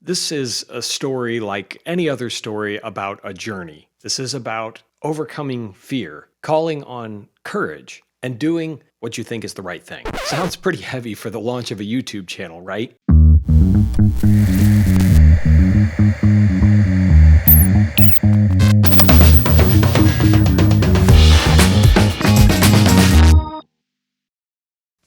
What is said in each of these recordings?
This is a story like any other story about a journey. This is about overcoming fear, calling on courage, and doing what you think is the right thing. Sounds pretty heavy for the launch of a YouTube channel, right?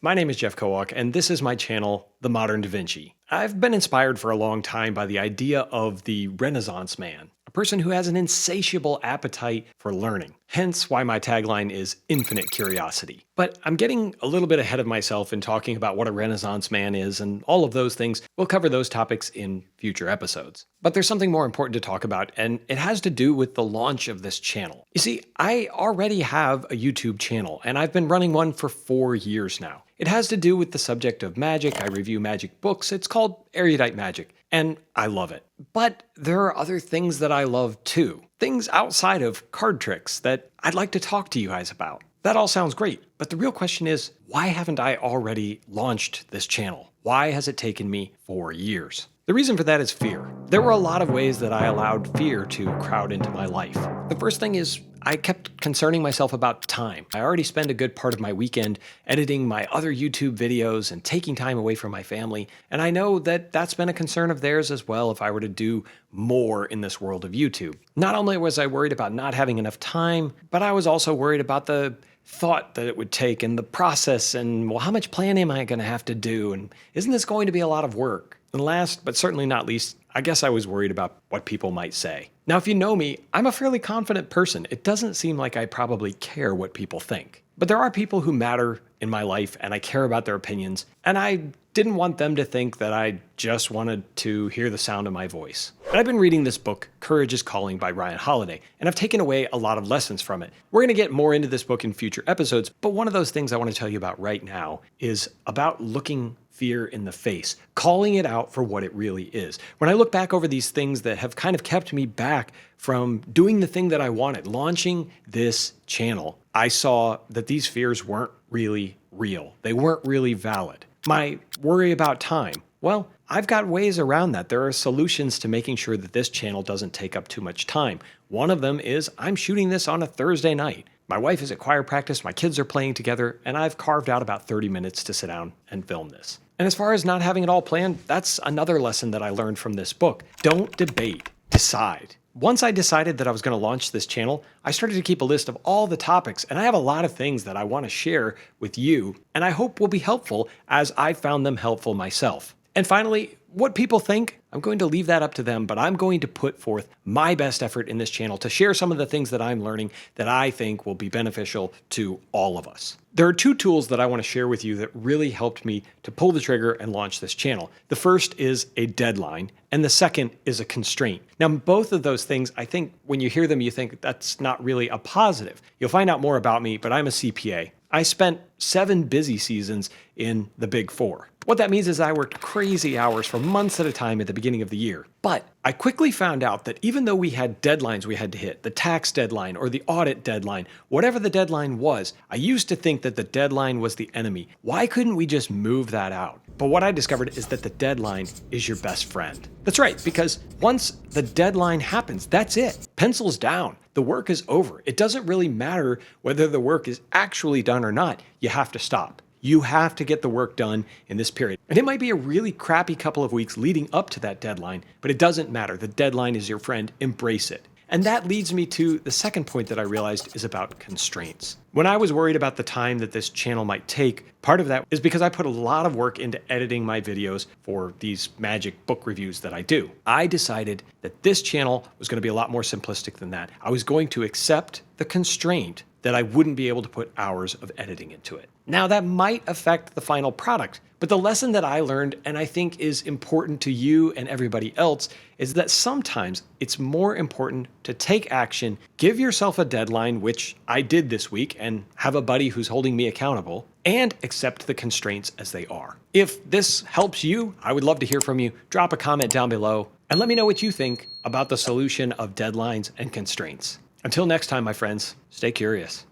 My name is Jeff Kowalk, and this is my channel, The Modern Da Vinci. I've been inspired for a long time by the idea of the Renaissance man, a person who has an insatiable appetite for learning. Hence why my tagline is infinite curiosity. But I'm getting a little bit ahead of myself in talking about what a Renaissance man is and all of those things. We'll cover those topics in future episodes. But there's something more important to talk about, and it has to do with the launch of this channel. You see, I already have a YouTube channel, and I've been running one for 4 years now. It has to do with the subject of magic. I review magic books. It's called Erudite Magic, and I love it. But there are other things that I love too. Things outside of card tricks that I'd like to talk to you guys about. That all sounds great, but the real question is, why haven't I already launched this channel? Why has it taken me 4 years? The reason for that is fear. There were a lot of ways that I allowed fear to crowd into my life. The first thing is I kept concerning myself about time. I already spend a good part of my weekend editing my other YouTube videos and taking time away from my family, and I know that that's been a concern of theirs as well if I were to do more in this world of YouTube. Not only was I worried about not having enough time, but I was also worried about the thought that it would take and the process and, well, how much planning am I going to have to do, and isn't this going to be a lot of work? And last, but certainly not least, I guess I was worried about what people might say. Now, if you know me, I'm a fairly confident person. It doesn't seem like I probably care what people think. But there are people who matter in my life, and I care about their opinions, and I didn't want them to think that I just wanted to hear the sound of my voice. And I've been reading this book, Courage is Calling by Ryan Holiday, and I've taken away a lot of lessons from it. We're going to get more into this book in future episodes, but one of those things I want to tell you about right now is about looking fear in the face, calling it out for what it really is. When I look back over these things that have kind of kept me back from doing the thing that I wanted, launching this channel, I saw that these fears weren't really real. They weren't really valid. My worry about time, well, I've got ways around that. There are solutions to making sure that this channel doesn't take up too much time. One of them is I'm shooting this on a Thursday night. My wife is at choir practice, my kids are playing together, and I've carved out about 30 minutes to sit down and film this. And as far as not having it all planned, that's another lesson that I learned from this book. Don't debate, decide. Once I decided that I was going to launch this channel, I started to keep a list of all the topics, and I have a lot of things that I want to share with you, and I hope will be helpful as I found them helpful myself. And finally, what people think, I'm going to leave that up to them, but I'm going to put forth my best effort in this channel to share some of the things that I'm learning that I think will be beneficial to all of us. There are 2 tools that I want to share with you that really helped me to pull the trigger and launch this channel. The first is a deadline, and the second is a constraint. Now, both of those things, I think when you hear them, you think that's not really a positive. You'll find out more about me, but I'm a CPA. I spent 7 busy seasons in the Big Four. What that means is I worked crazy hours for months at a time at the beginning of the year. But I quickly found out that even though we had deadlines we had to hit, the tax deadline or the audit deadline, whatever the deadline was, I used to think that the deadline was the enemy. Why couldn't we just move that out? But what I discovered is that the deadline is your best friend. That's right, because once the deadline happens, that's it. Pencils down. The work is over. It doesn't really matter whether the work is actually done or not. You have to stop. You have to get the work done in this period. And it might be a really crappy couple of weeks leading up to that deadline, but it doesn't matter. The deadline is your friend. Embrace it. And that leads me to the second point that I realized is about constraints. When I was worried about the time that this channel might take, part of that is because I put a lot of work into editing my videos for these magic book reviews that I do. I decided that this channel was going to be a lot more simplistic than that. I was going to accept the constraint that I wouldn't be able to put hours of editing into it. Now, that might affect the final product, but the lesson that I learned, and I think is important to you and everybody else, is that sometimes it's more important to take action, give yourself a deadline, which I did this week, and have a buddy who's holding me accountable, and accept the constraints as they are. If this helps you, I would love to hear from you. Drop a comment down below, and let me know what you think about the solution of deadlines and constraints. Until next time, my friends, stay curious.